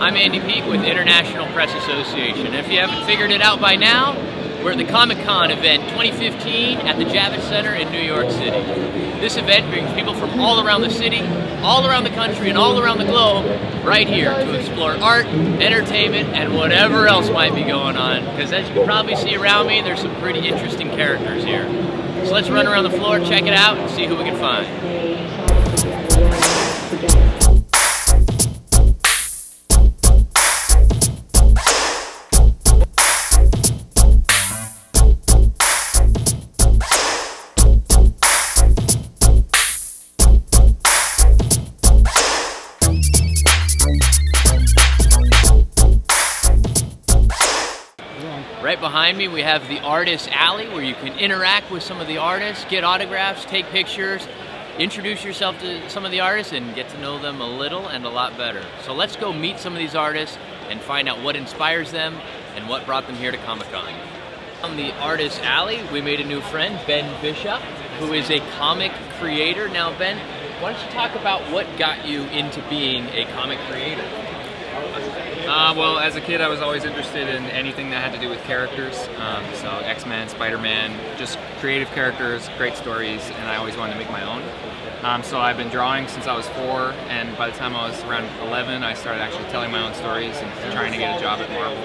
I'm Andy Peak with International Press Association. If you haven't figured it out by now, we're at the Comic-Con event 2015 at the Javits Center in New York City. This event brings people from all around the city, all around the country, and all around the globe right here to explore art, entertainment, and whatever else might be going on. Because as you can probably see around me, there's some pretty interesting characters here. So let's run around the floor, check it out, and see who we can find. Right behind me we have the Artist Alley, where you can interact with some of the artists, get autographs, take pictures, introduce yourself to some of the artists, and get to know them a little and a lot better. So let's go meet some of these artists and find out what inspires them and what brought them here to Comic-Con. On the Artist Alley, we made a new friend, Ben Bishop, who is a comic creator. Now Ben, why don't you talk about what got you into being a comic creator? Well, as a kid I was always interested in anything that had to do with characters, so X-Men, Spider-Man, just creative characters, great stories, and I always wanted to make my own. So I've been drawing since I was 4, and by the time I was around 11 I started actually telling my own stories and trying to get a job at Marvel.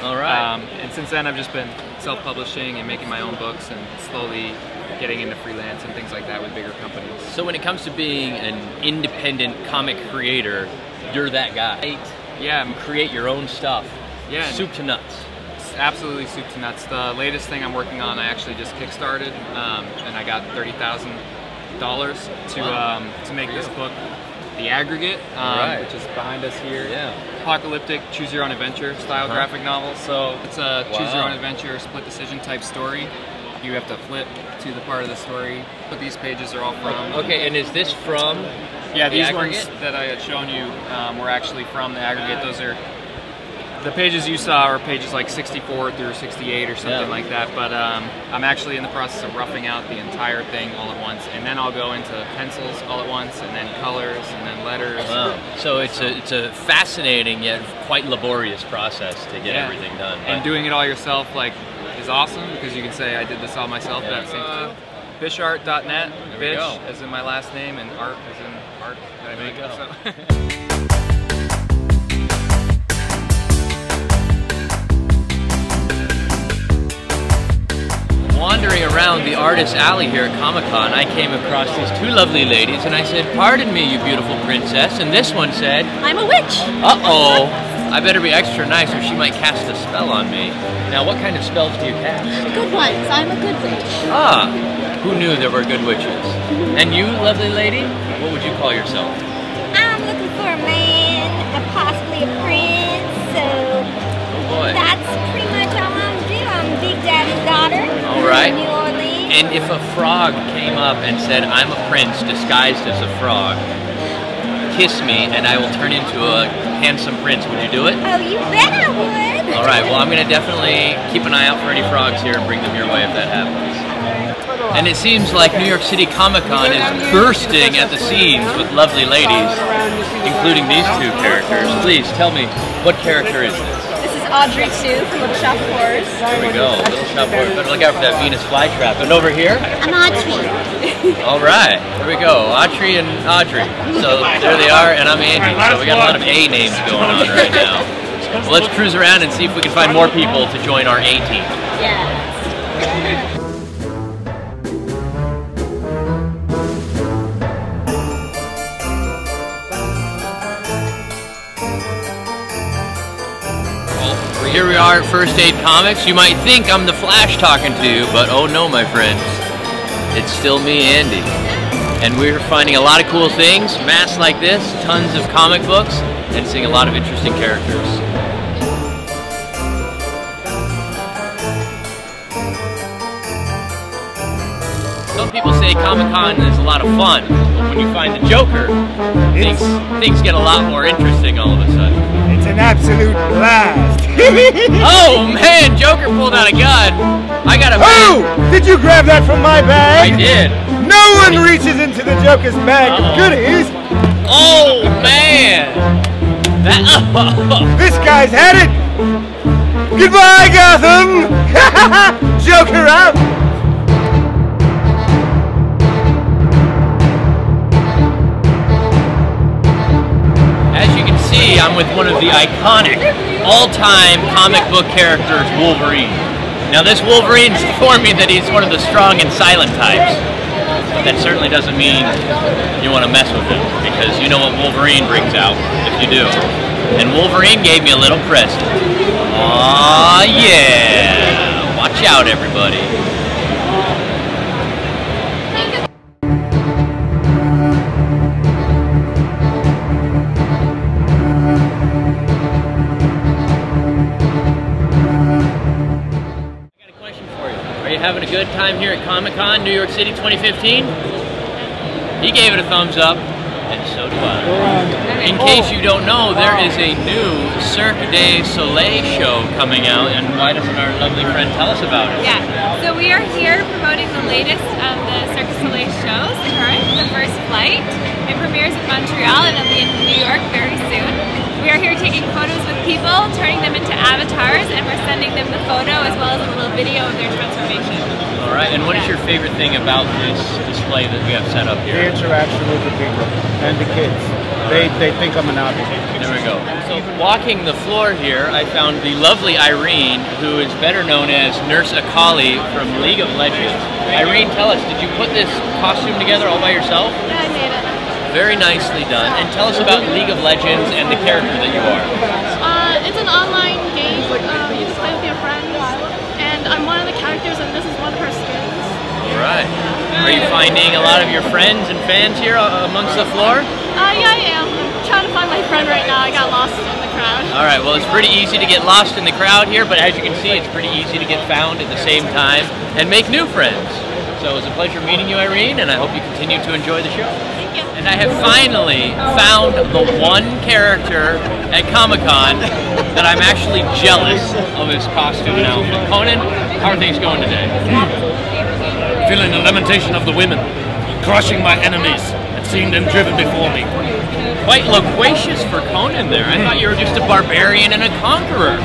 All right. And since then I've just been self-publishing and making my own books and slowly getting into freelance and things like that with bigger companies. So when it comes to being an independent comic creator, you're that guy. Yeah, you create your own stuff. Yeah, soup to nuts. It's absolutely soup to nuts. The latest thing I'm working on, I actually just kickstarted, and I got $30,000 to make this book, The Aggregate, which is behind us here. Yeah. Apocalyptic, choose your own adventure style graphic novel. So it's a choose your own adventure, split decision type story. You have to flip to the part of the story. What these pages are all from. Okay, and is this from? Yeah, these ones that I had shown you were actually from The Aggregate. Those are, the pages you saw are pages like 64 through 68 or something like that, but I'm actually in the process of roughing out the entire thing all at once, and then I'll go into pencils all at once, and then colors, and then letters. Wow. So it's a fascinating yet quite laborious process to get everything done. And doing it all yourself is awesome, because you can say I did this all myself, but at the same time. Bishart.net, Bish as in my last name, and art as in art that I make. Wandering around the Artist Alley here at Comic-Con, I came across these two lovely ladies, and I said, "Pardon me, you beautiful princess," and this one said, "I'm a witch." Uh-oh, I better be extra nice or she might cast a spell on me. Now, what kind of spells do you cast? Good ones. I'm a good witch. Ah, who knew there were good witches? And you, lovely lady, what would you call yourself? I'm looking for a man, possibly a prince, so that's pretty much all I'm doing. I'm Big Daddy's daughter. All right. From New Orleans. And if a frog came up and said, "I'm a prince disguised as a frog, kiss me and I will turn into a handsome prince," would you do it? Oh, you bet I would. All right, well I'm going to definitely keep an eye out for any frogs here and bring them your way if that happens. And it seems like New York City Comic-Con is bursting at the seams with lovely ladies, including these two characters. Please tell me, what character is this? This is Audrey Sue from Little Shop of Horrors. There we go, Little Shop of Horrors. Better look out for that Venus flytrap. And over here? I'm Audrey. All right, there we go, Audrey and Audrey. So there they are, and I'm Andy. So we got a lot of A names going on right now. Well, let's cruise around and see if we can find more people to join our A team. Yes. Here we are at First Aid Comics. You might think I'm the Flash talking to you, but oh no, my friends. It's still me, Andy. And we're finding a lot of cool things, masks like this, tons of comic books, and seeing a lot of interesting characters. Some people say Comic-Con is a lot of fun, but when you find the Joker, things get a lot more interesting all of a sudden. It's an absolute blast. Oh man, Joker pulled out a gun. I got a Oh! Did you grab that from my bag? I did. No one reaches into the Joker's bag of goodies. Oh man! This guy's had it! Goodbye, Gotham! Joker out! As you can see, I'm with one of the iconic, all-time comic book characters, Wolverine. Now this Wolverine's informed me that he's one of the strong and silent types. That certainly doesn't mean you want to mess with him, because you know what Wolverine brings out, if you do. And Wolverine gave me a little present. Aw, yeah! Watch out, everybody. Having a good time here at Comic-Con, New York City 2015? He gave it a thumbs up, and so do I. In case you don't know, there is a new Cirque du Soleil show coming out, and why doesn't our lovely friend tell us about it? Yeah, so we are here promoting the latest of the Cirque du Soleil shows, The First Flight. It premieres in Montreal and it'll be in New York very soon. We are here taking photos with people, turning them into avatars, and we're sending them the photo as well as a little video of their transformation. All right, and what is your favorite thing about this display that we have set up here? The interaction with the people and the kids. They think I'm an object. There we go. So walking the floor here, I found the lovely Irene, who is better known as Nurse Akali from League of Legends. Irene, tell us, did you put this costume together all by yourself? Yeah, I made it. Very nicely done. And tell us about League of Legends and the character that you are. It's an online game. You just play with your friends. And I'm one of the characters, and this is one of her skins. All right. Are you finding a lot of your friends and fans here amongst the floor? Yeah, I am. I'm trying to find my friend right now. I got lost in the crowd. All right. Well, it's pretty easy to get lost in the crowd here, but as you can see, it's pretty easy to get found at the same time and make new friends. So it was a pleasure meeting you, Irene, and I hope you continue to enjoy the show. Thank you. And I have finally found the one character at Comic-Con that I'm actually jealous of his costume and outfit. Conan, how are things going today? Feeling the lamentation of the women, crushing my enemies, and seeing them driven before me. Quite loquacious for Conan there. I thought you were just a barbarian and a conqueror.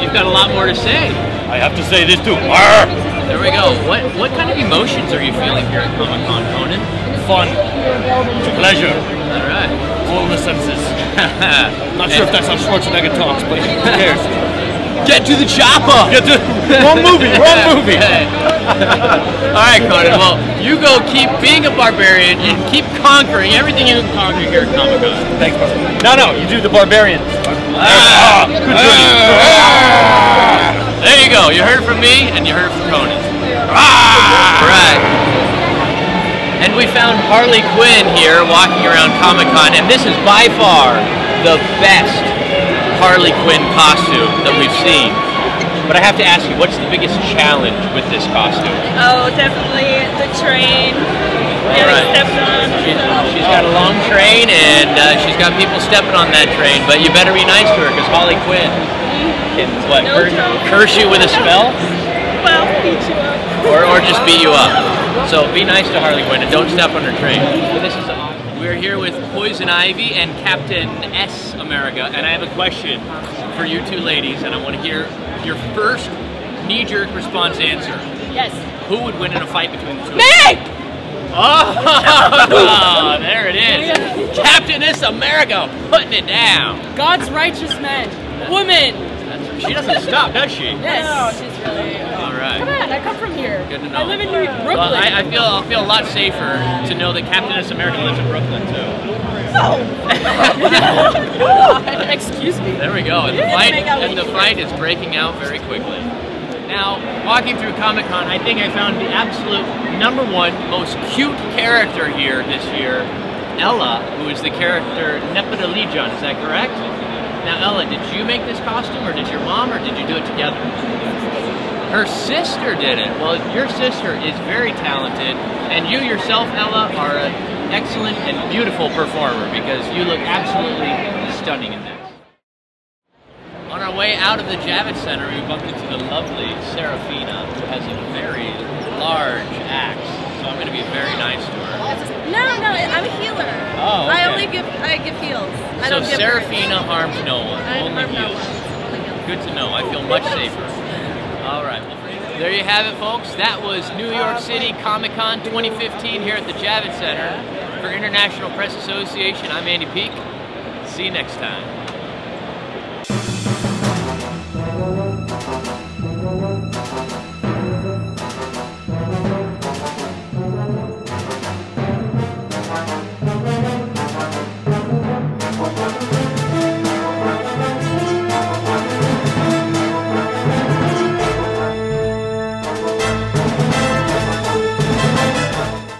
You've got a lot more to say. I have to say this too. Arr! There we go. What kind of emotions are you feeling here at Comic-Con, Conan? Fun, pleasure, All right. all the senses. Not sure if that's how Schwarzenegger talks, but who cares? Get to the chopper! Wrong movie, wrong movie! Alright, Conan, well, you go keep being a barbarian and keep conquering everything you can conquer here at Comic-Con. Thanks, brother. No, you do the barbarian. There you go, you heard it from me and you heard it from Conan. Right. And we found Harley Quinn here walking around Comic-Con, and this is by far the best Harley Quinn costume that we've seen. But I have to ask you, what's the biggest challenge with this costume? Oh, definitely the train. Getting stepped on. She's got a long train, and she's got people stepping on that train, but you better be nice to her, because Harley Quinn can, what, curse you with a spell? Well, beat you up. Or just beat you up. So be nice to Harley Quinn and don't step on her train. We're here with Poison Ivy and Captain S America, and I have a question for you two ladies, and I want to hear your first knee-jerk response answer. Yes. Who would win in a fight between the two? Me! Oh, there it is. Captain S America putting it down. God's righteous men. Women. She doesn't stop, does she? Yes. No, she's really... All right. Come on, I come from here. Good to know. I live in Brooklyn. Well, I'll feel a lot safer to know that Captain S America lives in Brooklyn too. Excuse me. There we go. And the fight is breaking out very quickly. Now, walking through Comic-Con, I think I found the absolute #1 most cute character here this year, Ella, who is the character Nepeta. Is that correct? Now, Ella, did you make this costume, or did your mom, or did you do it together? Her sister did it. Well, your sister is very talented, and you yourself, Ella, are an excellent and beautiful performer, because you look absolutely stunning in this. On our way out of the Javits Center, we bumped into the lovely Sarafina, who has a very large axe. so I'm going to be very nice to her. No, I'm a healer. Oh, okay. I give heals. I So don't give Sarafina harms no one, I only harm no heals. one. Only heals. Good to know. I feel much safer. All right. Well, there you have it, folks. That was New York City Comic-Con 2015 here at the Javits Center. For International Press Association, I'm Andy Peak. See you next time.